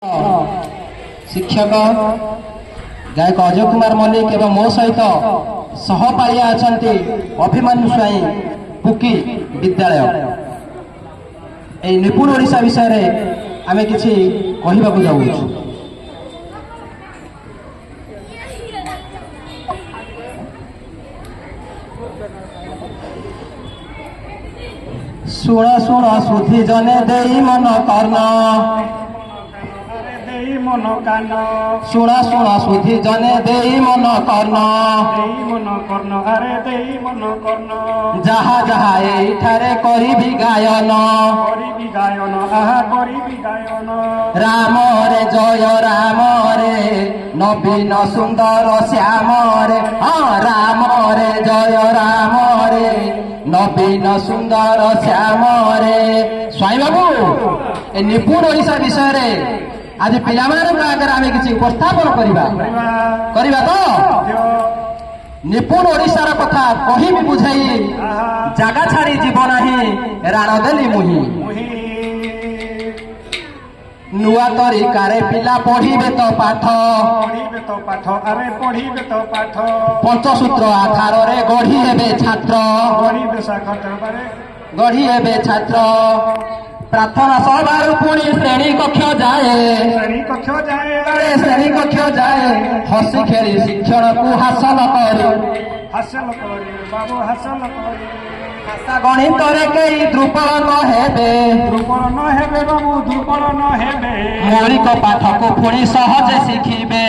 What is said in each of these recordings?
शिक्षक गायक अजय कुमार मल्लिक एवं मो सहित सहपाठिया अच्छा अभिमन्यु स्वाई पुकी विद्यालय ए निपुण ओडिशा विषय रे आमे किछि कहिबाकु जाउछु। शुण शुण सुधी जने देई मन कर्ण मन कान शुण शुण सुधी जने देई मन कर्ण अरे देई मन कर्ण जहा जहा एठारे करिबी गायन आहा करिबी गायन राम रे जय राम रे नवीन सुंदर श्याम रे हाँ राम रे जय राम रे नवीन सुंदर श्याम रे। स्वाई बाबू ए निपुण ओडिशा विषय रे आज पिलामानक आगे आमे किछि उपस्थापन करिबा तो निपुण ओडिशार कथा कहि भी बुझाई जागा छाड़ी जीव नाही राण देली मुही नुआ तरीकारे पिला पढ़िबे तो पाठ अरे पढ़िबे तो पाठ पंचसूत्र आधार रे गढ़ी हेबे छात्र गढ़ी हेबे छात्र प्रार्थना सभार पुणी श्रेणी कक्ष जाए श्रेणी कक्ष जाए हसी खेली शिक्षण को हासिल बाबू हासिल भाषा गणित रे कई द्रुपल न हेबे बाबू दुर्बल न हेबे मौलिक पाठ को पुणी सहजे शिखिबे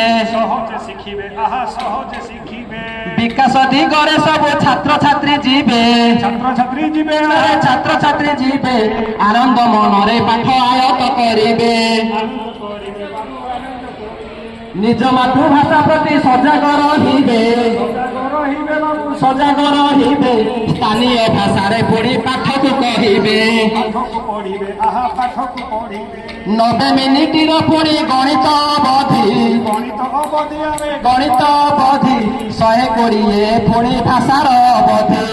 आहा सहजे शिखिबे विकास दिगरे सब छात्र छात्री जीवे छात्र छात्री जीवे आनंद मनरे पाठ आयत करिबे निज मातृभाषा प्रति सजग रहिबे स्थानीय भाषा रे पढ़ी पाठ को कहिबे 90 मिनिट रो पुणी गणित अवधि 100 कोड़िए पुणी भाषार अवधि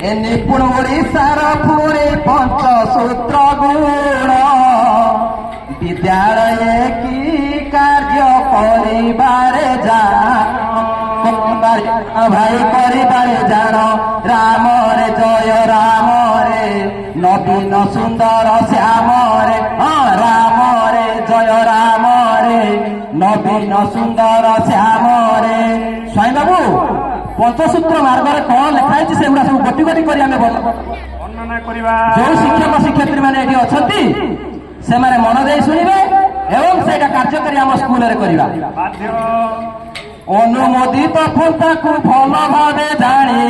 ए निपुण ओडिशार पुणी पंचसूत्र गुण विद्यालय की कार्य करिबारे भाई करिबारे जान राम रे जय राम रे नवीन सुंदर श्याम रे राम रे जय राम रे नवीन सुंदर श्याम रे। स्वाई बाबू पंचसूत्र मार्ग रे कौन लिखाई से सब गोटी गोटी कर वर्णना करिबा जो शिक्षक शिक्षयित्री माने एठी अछंती से माने मन दे सुनिबे एवं सेटा कार्यकारी आम स्कूल रे करिबा अनुमोदित फंता को भल भावे जानी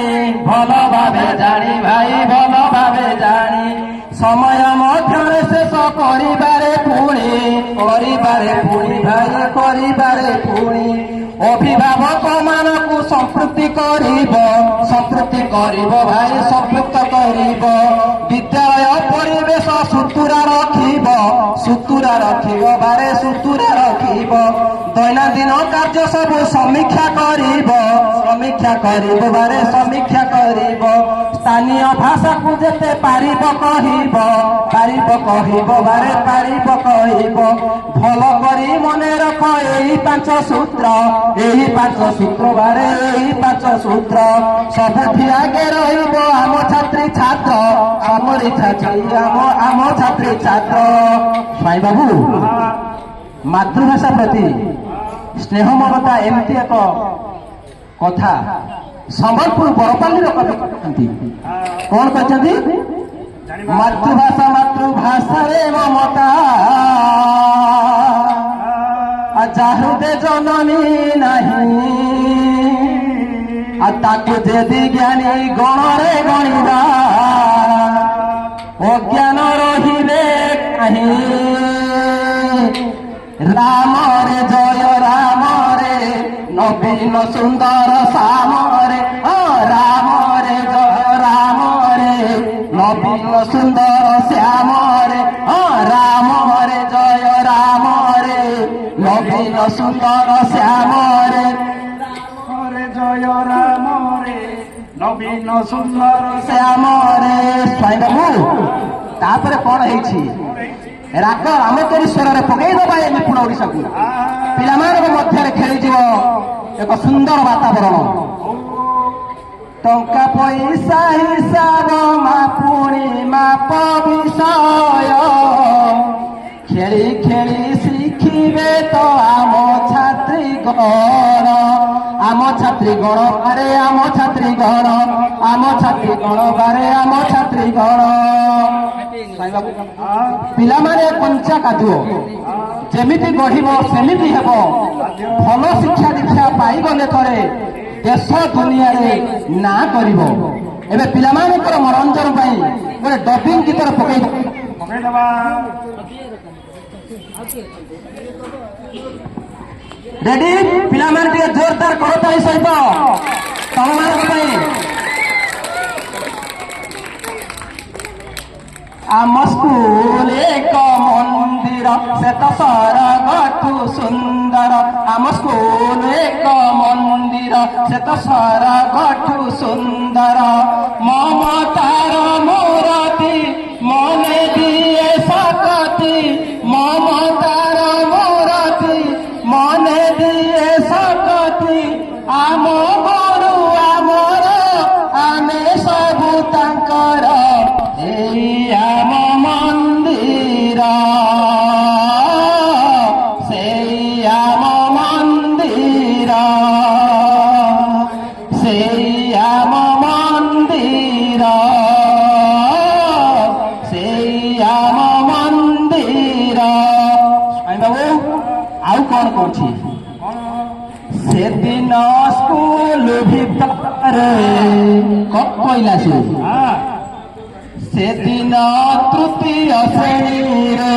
भाई भल भावे जानी समय मध्य शेष करिबारे पुणी भाई करिबारे पुणी अभिभावक मानक संपृक्ति करिब भाई संपृक्त करिब विद्यालय परिवेश सुतुरा रखिब बारे सुतुरा रखिब दैनंदिन कार्य सब समीक्षा करिब बारे समीक्षा करिब स्थानीय भाषा को जेते पारिब कहिब बारे पारिब कहिब भल करी मने रख एही 5 सूत्र बारे एही 5 सूत्र सबुठी आगे रहिब आम छात्री छात्र आमरी छात्री आम छात्री छात्र। स्वाई बाबू मातृभाषा प्रति स्नेह ममता एमती एक कथा संबलपुर बरपाली कवि कहते कौन कहते मातृभाषा रे ममता जाहुदे जननी नहीं ताकू जेदी ज्ञानी गणरे गणिबा अज्ञान रहिबे कहीं राम रे जय राम रे नवीन सुंदर श्याम रे राम रे जय राम रे नवीन सुंदर श्याम रे राम रे जय राम रे नवीन सुंदर श्याम रे जय राम रे नवीन सुंदर श्याम रे। स्वाई बाबू तापर कौन है ରାଗ ରାମକେରି ସ୍ୱରରେ ପକେଇଦବା ଏ ନିପୁଣ ଓଡ଼ିଶାକୁ। ଆହା ପିଲାମାନଙ୍କ ମଧ୍ୟରେ ଖେଳିଯିବ ଏକ ସୁନ୍ଦର ବାତାବରଣ। ଟଙ୍କା ପଇସା ହିସାବ ମାପୁଣି ମାପ ବିଷୟ ଖେଳି ଖେଳି ଶିଖିବେ ତ ଆମ ଛାତ୍ରୀଗଣ। ଆମ ଛାତ୍ରୀଗଣ ବାରେ ଆମ ଛାତ୍ରୀଗଣ, ଆମ ଛାତ୍ରୀଗଣ ବାରେ ଆମ ଛାତ୍ରୀଗଣ। ପିଲାମାନେ କଞ୍ଚା କାଦୁଅ ଯେମିତି ଗଢିବ ସେମିତି ହେବ। ଭଲ ଶିକ୍ଷା ଦୀକ୍ଷା ପାଇଗଲେ ଥରେ ଦେଶ ଦୁନିଆରେ ନାଁ କରିବ। ଏବେ ପିଲାମାନଙ୍କର ମନୋରଞ୍ଜନ ପାଇଁ ଗୋଟେ ଡବିଂ ଗୀତରେ ପକେଇଦବା। ରେଡି? ପିଲାମାନେ ଟିକେ ଜୋରଦାର କରତାଳି ସହିତ ତମମାନଙ୍କ ପାଇଁ। ଆମ ସ୍କୁଲ ଏକ ମନ୍ଦିର ସେ ତ ସ୍ୱର୍ଗଠୁ ସୁନ୍ଦର। ଆମ ସ୍କୁଲ ଏକ ମନ୍ଦିର ସେ ତ ସ୍ୱର୍ଗଠୁ ସୁନ୍ଦର। ମମତାର ମୂରତି ମନେ ଦିଏ ଶକତି, ମମତାର ମୂରତି ମନେ ଦିଏ ଶକତି। ଆମ ଗୁରୁ ଆମର ଆମେ ସବୁ ତାଙ୍କର, ଏଇ ଆମ ମନ୍ଦିର ସେଇ ଆମ ମନ୍ଦିର, ସେଇ ଆମ ମନ୍ଦିର, ସେଇ ଆମ ମନ୍ଦିର। ବାବୁ ଆଉ କଣ କହୁଛି? ସେଦିନ ସ୍କୁଲ ଭିତରେ କହିଲା ସେଦିନ ତୃତୀୟ ଶ୍ରେଣୀରେ,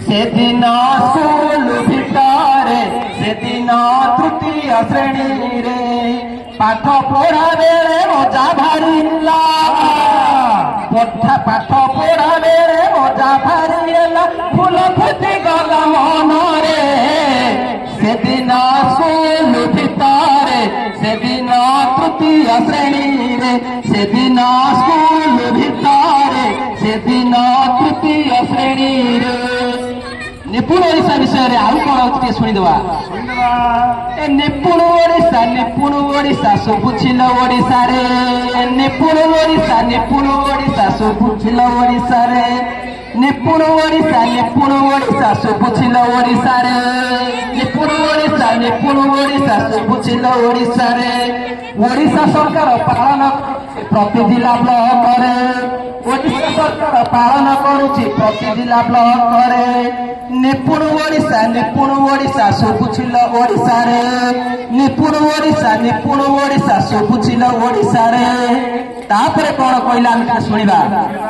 ସେଦିନ ସ୍କୁଲ ଭିତରେ, ସେଦିନ ତୃତୀୟ ଶ୍ରେଣୀରେ ପାଠ ପଢା ବେଳେ ମଜା ଭାରିଲା। ପାଠ ପଢା ବେଳେ ମଜା ଭାରି ହେଲା, ଫୁଲ ଫୁଟି ଗଲା ମନରେ। ସେଦିନ ସ୍କୁଲ ଭିତରେ, ସେଦିନ ତୃତୀୟ ଶ୍ରେଣୀରେ, ସେଦିନ ସ୍କୁଲ ଭିତରେ, ସେଦିନ ତୃତୀୟ ଶ୍ରେଣୀରେ। ନିପୁଣ ଓଡ଼ିଶା ବିଷୟରେ ଆଉ କଣ ଅଛି ଟିକେ ଶୁଣିଦେବା। ଏ ନିପୁଣ ଓଡ଼ିଶା, ନିପୁଣ ଓଡ଼ିଶା ଶୁଭୁଛିଲ ଓଡ଼ିଶାରେ। ନିପୁଣ ଓଡ଼ିଶା, ନିପୁଣ ଓଡ଼ିଶା ଶୁଭୁଛିଲ ଓଡ଼ିଶାରେ। ନିପୁଣ ଓଡ଼ିଶା, ନିପୁଣ ଓଡ଼ିଶା ଶୁଭୁଛିଲ ଓଡ଼ିଶାରେ। ନିପୁଣ ଓଡ଼ିଶା, ନିପୁଣ ଓଡ଼ିଶା ଶୁଭୁଛିଲ ଓଡ଼ିଶାରେ। ଓଡ଼ିଶା ସରକାର ପାଳନ ପ୍ରତି ଜିଲ୍ଲା ବ୍ଲକରେ, ଓଡ଼ିଶା ସରକାର ପାଳନ କରୁଛି ପ୍ରତି ଜିଲ୍ଲା ବ୍ଲକରେ। ନିପୁଣ ଓଡ଼ିଶା, ନିପୁଣ ଓଡ଼ିଶା ଶୁଭୁଛିଲ ଓଡ଼ିଶାରେ। ନିପୁଣ ଓଡ଼ିଶା, ନିପୁଣ ଓଡ଼ିଶା ଶୁଭୁଛିଲ ଓଡ଼ିଶାରେ। ତାପରେ କଣ କହିଲା ଆମେ ଟିକେ ଶୁଣିବା।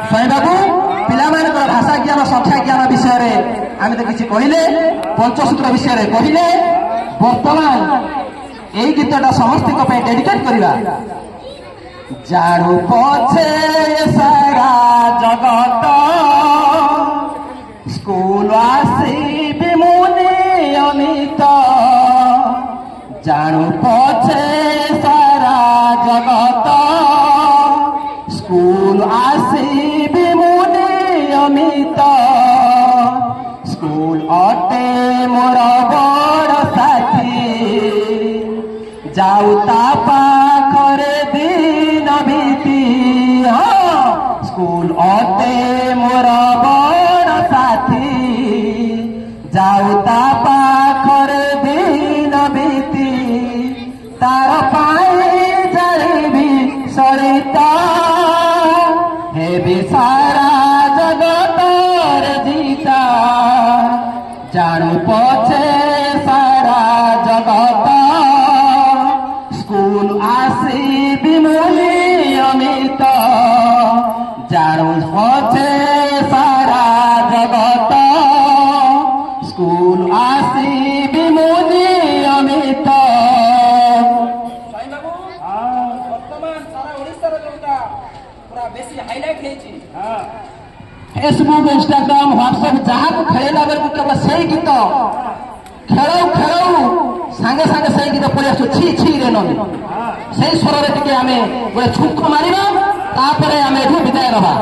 ଶୁଣିବାକୁ ପିଲାମାନଙ୍କର ଭାଷା ଜ୍ଞାନ, ସଂଖ୍ୟା ଜ୍ଞାନ ବିଷୟରେ ଆମେ ତ କିଛି କହିଲେ, ପଞ୍ଚସୂତ୍ର ବିଷୟରେ କହିଲେ। ବର୍ତ୍ତମାନ ଏଇ ଗୀତଟା ସମସ୍ତଙ୍କ ପାଇଁ ଡେଡିକେଟ କରିବା। ଜାଣୁ ପଛେ ସାରା ଜଗତ ସ୍କୁଲ ଆସିବି ମୁଁ ନିୟମିତ। ଜାଣୁ ପଛେ ସାରା ଜଗତ ସ୍କୁଲ ଆସିବି ମୁଁ ନିୟମିତ। ସ୍କୁଲ ଅଟେ ମୋର ବଡ଼ ସାଥୀ, ଯାଉ ତା ପାଖରେ ଦିନ ବିତି। ସ୍କୁଲ ଅଟେ ମୋର ବଡ଼ ସାଥୀ, ଯାଉ ତା ପାଖରେ ଦିନ ବିତି। ତାର ପାଇଁ ଜାଣିବି ସରିତା, ହେବି ସାରା ଜଗତରେ ଜିତା। ଜାଣୁ ପଛେ ସାରା ଜଗତ ସ୍କୁଲ ଆସିବି ମୁଁ ନିୟମିତ। ଜାଣୁ ପଛେ ସାରା ଜଗତ ସ୍କୁଲ ଆସିବି ମୁଁ ନିୟମିତ। ବର୍ତ୍ତମାନ ସାରା ଓଡ଼ିଶାର ଯୋଉଟା ପୁରା ବେଶୀ ହାଇଲାଇଟ୍ ହେଇଛି, ଫେସବୁକ୍, ଇନଷ୍ଟାଗ୍ରାମ, ହ୍ୱାଟ୍ସଆପ୍ ଯାହାକୁ ଖେଳିଲା ବେଳକୁ କେବଳ ସେଇ ଗୀତ ଖେଳଉ ଖେଳଉ ସାଙ୍ଗେ ସାଙ୍ଗେ ସେଇ ଗୀତ ପଳେଇ ଆସୁ ଛି ଛି ରେ ନଦୀ। ସେଇ ସ୍ୱରରେ ଟିକେ ଆମେ ଗୋଟେ ଛୁଙ୍କ ମାରିବା, ତାପରେ ଆମେ ଏଠୁ ବିଦାୟ ନେବା।